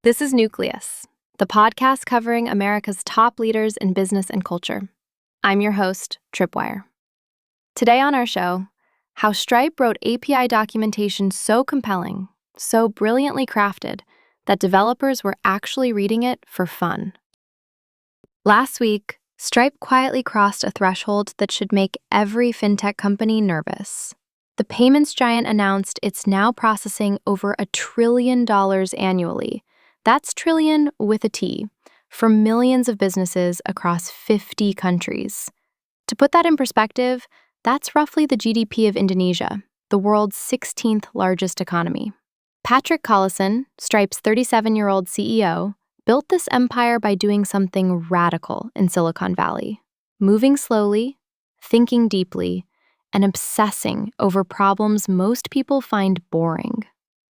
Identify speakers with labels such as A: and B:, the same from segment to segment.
A: This is Nucleus, the podcast covering America's top leaders in business and culture. I'm your host, Tripwire. Today on our show, how Stripe wrote API documentation so compelling, so brilliantly crafted, that developers were actually reading it for fun. Last week, Stripe quietly crossed a threshold that should make every fintech company nervous. The payments giant announced it's now processing over $1 trillion annually. That's trillion with a T, for millions of businesses across 50 countries. To put that in perspective, that's roughly the GDP of Indonesia, the world's 16th largest economy. Patrick Collison, Stripe's 37-year-old CEO, built this empire by doing something radical in Silicon Valley, moving slowly, thinking deeply, and obsessing over problems most people find boring.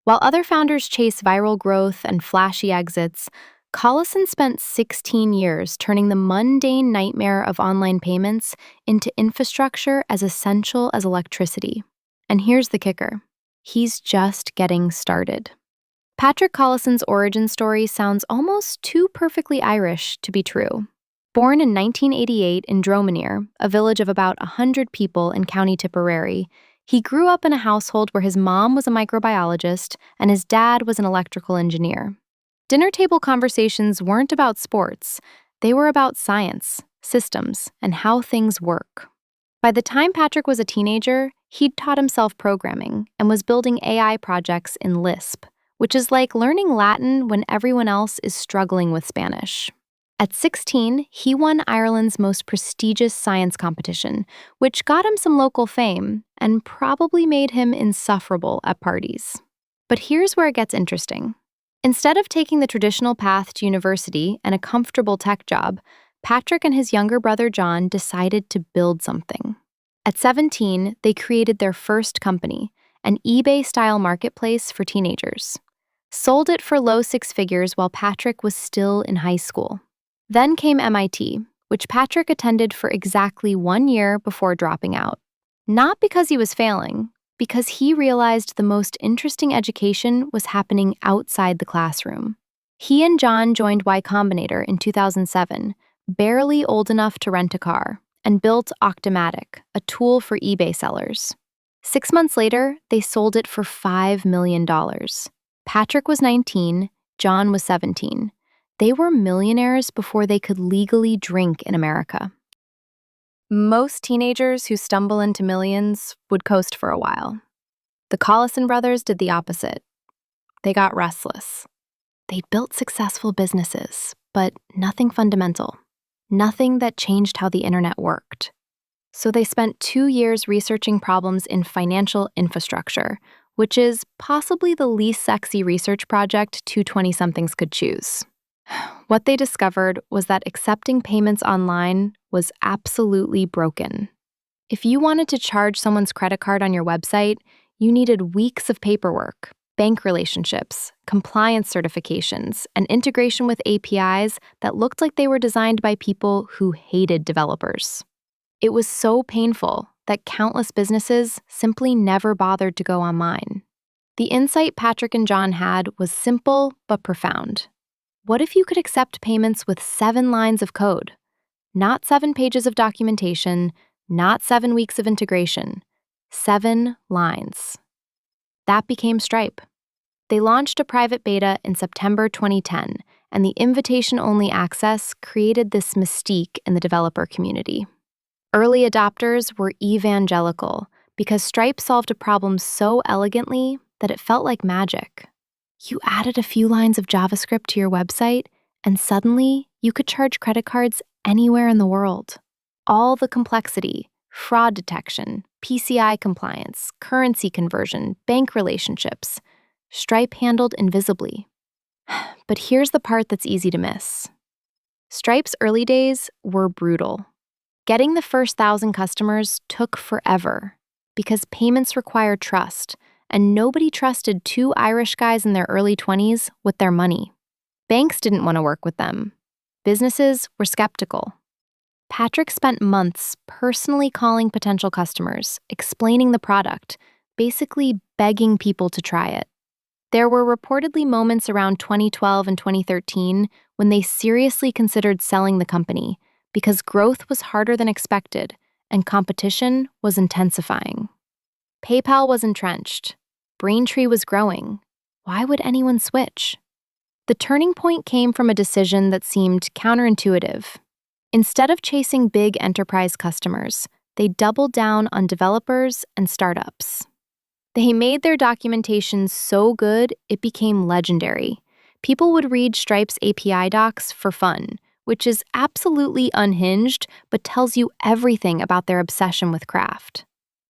A: While other founders chase viral growth and flashy exits, Collison spent 16 years turning the mundane nightmare of online payments into infrastructure as essential as electricity. And here's the kicker: he's just getting started. Patrick Collison's origin story sounds almost too perfectly Irish to be true. Born in 1988 in Dromineer, a village of about 100 people in County Tipperary, he grew up in a household where his mom was a microbiologist and his dad was an electrical engineer. Dinner table conversations weren't about sports. They were about science, systems, and how things work. By the time Patrick was a teenager, he'd taught himself programming and was building AI projects in Lisp, which is like learning Latin when everyone else is struggling with Spanish. At 16, he won Ireland's most prestigious science competition, which got him some local fame and probably made him insufferable at parties. But here's where it gets interesting. Instead of taking the traditional path to university and a comfortable tech job, Patrick and his younger brother John decided to build something. At 17, they created their first company, an eBay-style marketplace for teenagers. Sold it for low six figures while Patrick was still in high school. Then came MIT, which Patrick attended for exactly 1 year before dropping out. Not because he was failing, because he realized the most interesting education was happening outside the classroom. He and John joined Y Combinator in 2007, barely old enough to rent a car, and built Octomatic, a tool for eBay sellers. 6 months later, they sold it for $5 million. Patrick was 19, John was 17. They were millionaires before they could legally drink in America. Most teenagers who stumble into millions would coast for a while. The Collison brothers did the opposite. They got restless. They'd built successful businesses, but nothing fundamental. Nothing that changed how the internet worked. So they spent 2 years researching problems in financial infrastructure, which is possibly the least sexy research project two 20-somethings could choose. What they discovered was that accepting payments online was absolutely broken. If you wanted to charge someone's credit card on your website, you needed weeks of paperwork, bank relationships, compliance certifications, and integration with APIs that looked like they were designed by people who hated developers. It was so painful that countless businesses simply never bothered to go online. The insight Patrick and John had was simple but profound. What if you could accept payments with 7 lines of code? Not 7 pages of documentation, not 7 weeks of integration. 7 lines. That became Stripe. They launched a private beta in September 2010, and the invitation-only access created this mystique in the developer community. Early adopters were evangelical because Stripe solved a problem so elegantly that it felt like magic. You added a few lines of JavaScript to your website, and suddenly you could charge credit cards anywhere in the world. All the complexity, fraud detection, PCI compliance, currency conversion, bank relationships, Stripe handled invisibly. But here's the part that's easy to miss. Stripe's early days were brutal. Getting the first 1,000 customers took forever because payments require trust, and nobody trusted 2 Irish guys in their early 20s with their money. Banks didn't want to work with them. Businesses were skeptical. Patrick spent months personally calling potential customers, explaining the product, basically begging people to try it. There were reportedly moments around 2012 and 2013 when they seriously considered selling the company because growth was harder than expected and competition was intensifying. PayPal was entrenched. Braintree was growing. Why would anyone switch? The turning point came from a decision that seemed counterintuitive. Instead of chasing big enterprise customers, they doubled down on developers and startups. They made their documentation so good it became legendary. People would read Stripe's API docs for fun, which is absolutely unhinged but tells you everything about their obsession with craft.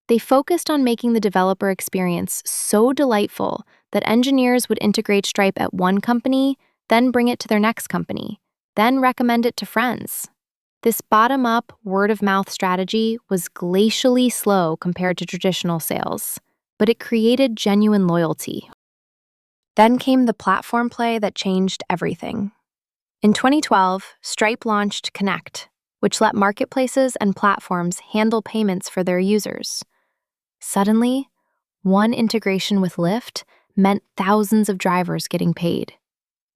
A: They focused on making the developer experience so delightful that engineers would integrate Stripe at one company, then bring it to their next company, then recommend it to friends. This bottom-up, word-of-mouth strategy was glacially slow compared to traditional sales, but it created genuine loyalty. Then came the platform play that changed everything. In 2012, Stripe launched Connect, which let marketplaces and platforms handle payments for their users. Suddenly, one integration with Lyft meant thousands of drivers getting paid.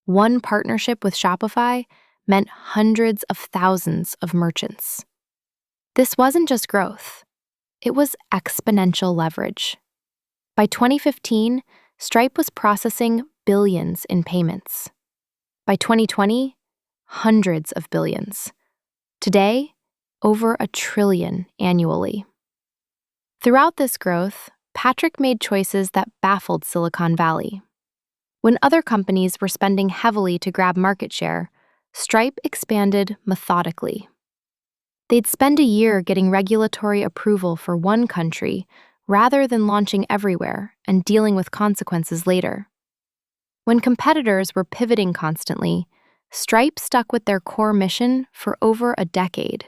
A: One partnership with Shopify meant hundreds of thousands of merchants. This wasn't just growth. It was exponential leverage. By 2015, Stripe was processing billions in payments. By 2020, hundreds of billions. Today, over $1 trillion annually. Throughout this growth, Patrick made choices that baffled Silicon Valley. When other companies were spending heavily to grab market share, Stripe expanded methodically. They'd spend a year getting regulatory approval for one country rather than launching everywhere and dealing with consequences later. When competitors were pivoting constantly, Stripe stuck with their core mission for over a decade.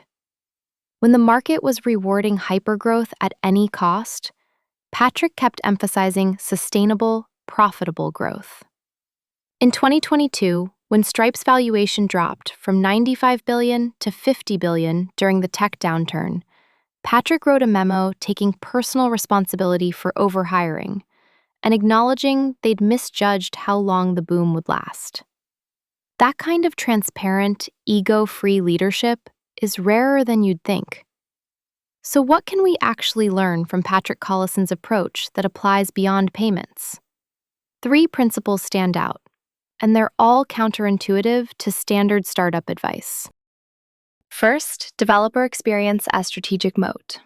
A: When the market was rewarding hypergrowth at any cost, Patrick kept emphasizing sustainable, profitable growth. In 2022, when Stripe's valuation dropped from $95 billion to $50 billion during the tech downturn, Patrick wrote a memo taking personal responsibility for overhiring and acknowledging they'd misjudged how long the boom would last. That kind of transparent, ego-free leadership is rarer than you'd think. So what can we actually learn from Patrick Collison's approach that applies beyond payments? 3 principles stand out, and they're all counterintuitive to standard startup advice. First, developer experience as strategic moat.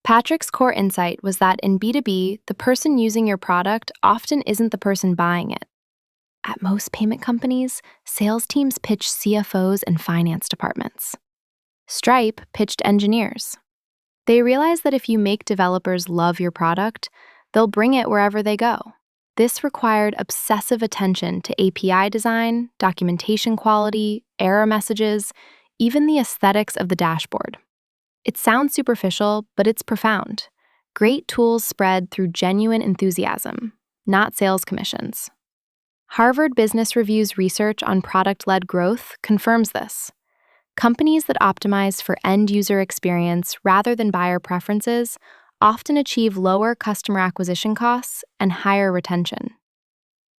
A: Patrick's core insight was that in B2B, the person using your product often isn't the person buying it. At most payment companies, sales teams pitch CFOs and finance departments. Stripe pitched engineers. They realized that if you make developers love your product, they'll bring it wherever they go. This required obsessive attention to API design, documentation quality, error messages, even the aesthetics of the dashboard. It sounds superficial, but it's profound. Great tools spread through genuine enthusiasm, not sales commissions. Harvard Business Review's research on product-led growth confirms this. Companies that optimize for end-user experience rather than buyer preferences often achieve lower customer acquisition costs and higher retention.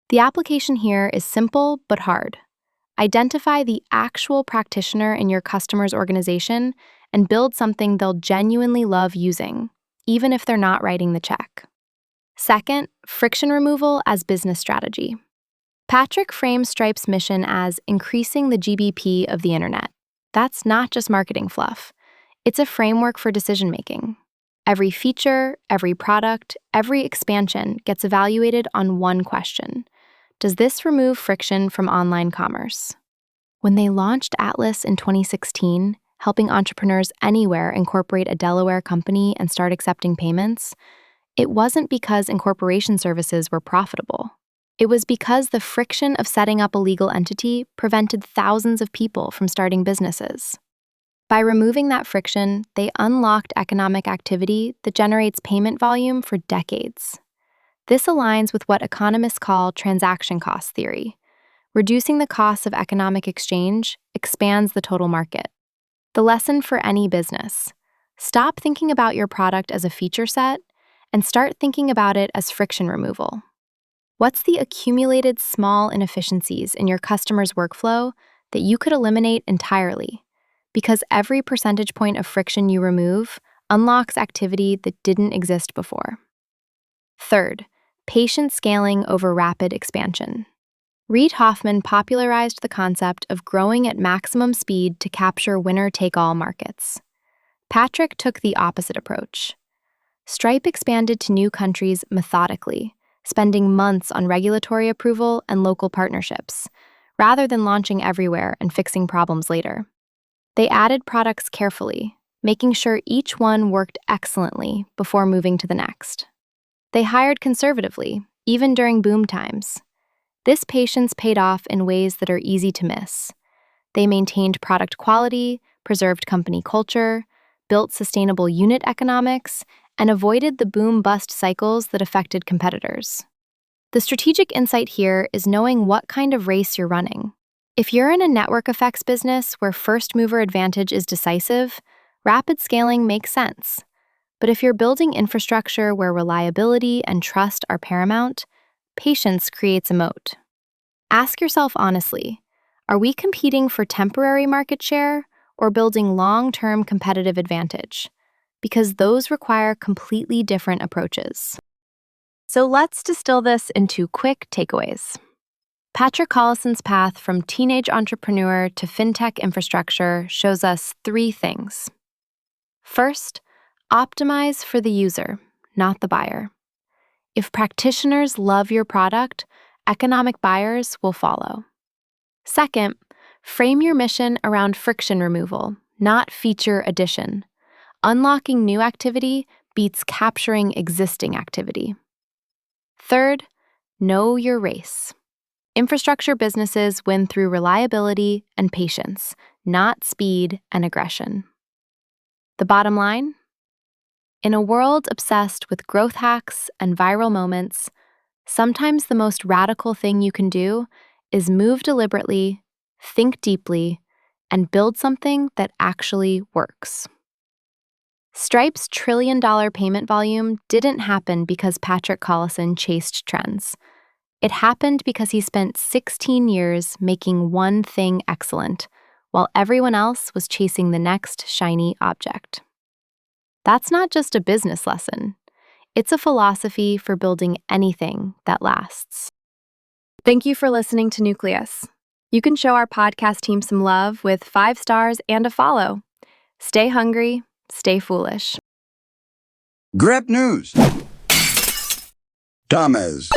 A: The application here is simple but hard. Identify the actual practitioner in your customer's organization and build something they'll genuinely love using, even if they're not writing the check. Second, friction removal as business strategy. Patrick frames Stripe's mission as increasing the GDP of the internet. That's not just marketing fluff. It's a framework for decision-making. Every feature, every product, every expansion gets evaluated on one question. Does this remove friction from online commerce? When they launched Atlas in 2016, helping entrepreneurs anywhere incorporate a Delaware company and start accepting payments, it wasn't because incorporation services were profitable. It was because the friction of setting up a legal entity prevented thousands of people from starting businesses. By removing that friction, they unlocked economic activity that generates payment volume for decades. This aligns with what economists call transaction cost theory. Reducing the cost of economic exchange expands the total market. The lesson for any business: stop thinking about your product as a feature set and start thinking about it as friction removal. What's the accumulated small inefficiencies in your customer's workflow that you could eliminate entirely? Because every percentage point of friction you remove unlocks activity that didn't exist before. Third, patient scaling over rapid expansion. Reid Hoffman popularized the concept of growing at maximum speed to capture winner-take-all markets. Patrick took the opposite approach. Stripe expanded to new countries methodically, spending months on regulatory approval and local partnerships, rather than launching everywhere and fixing problems later. They added products carefully, making sure each one worked excellently before moving to the next. They hired conservatively, even during boom times. This patience paid off in ways that are easy to miss. They maintained product quality, preserved company culture, built sustainable unit economics, and avoided the boom-bust cycles that affected competitors. The strategic insight here is knowing what kind of race you're running. If you're in a network effects business where first-mover advantage is decisive, rapid scaling makes sense. But if you're building infrastructure where reliability and trust are paramount, patience creates a moat. Ask yourself honestly, are we competing for temporary market share or building long-term competitive advantage? Because those require completely different approaches. So let's distill this into quick takeaways. Patrick Collison's path from teenage entrepreneur to fintech infrastructure shows us three things. First, optimize for the user, not the buyer. If practitioners love your product, economic buyers will follow. Second, frame your mission around friction removal, not feature addition. Unlocking new activity beats capturing existing activity. Third, know your race. Infrastructure businesses win through reliability and patience, not speed and aggression. The bottom line? In a world obsessed with growth hacks and viral moments, sometimes the most radical thing you can do is move deliberately, think deeply, and build something that actually works. Stripe's trillion-dollar payment volume didn't happen because Patrick Collison chased trends. It happened because he spent 16 years making one thing excellent, while everyone else was chasing the next shiny object. That's not just a business lesson. It's a philosophy for building anything that lasts. Thank you for listening to Nucleus. You can show our podcast team some love with 5 stars and a follow. Stay hungry. Stay foolish.
B: Grab news. Thomas.